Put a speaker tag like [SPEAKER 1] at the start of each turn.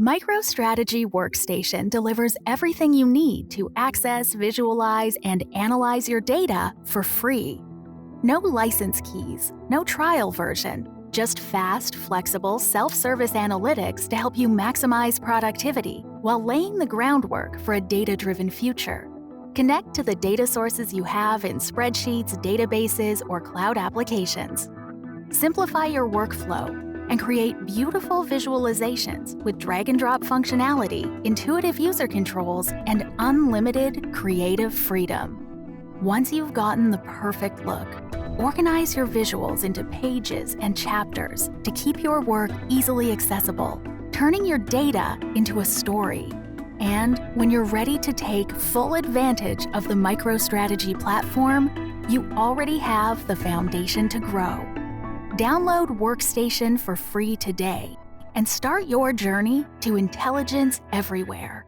[SPEAKER 1] MicroStrategy Workstation delivers everything you need to access, visualize, and analyze your data for free. No license keys, no trial version, just fast, flexible, self-service analytics to help you maximize productivity while laying the groundwork for a data-driven future. Connect to the data sources you have in spreadsheets, databases, or cloud applications. Simplify your workflow and create beautiful visualizations with drag-and-drop functionality, intuitive user controls, and unlimited creative freedom. Once you've gotten the perfect look, organize your visuals into pages and chapters to keep your work easily accessible, turning your data into a story. And when you're ready to take full advantage of the MicroStrategy platform, you already have the foundation to grow. Download Workstation for free today and start your journey to intelligence everywhere.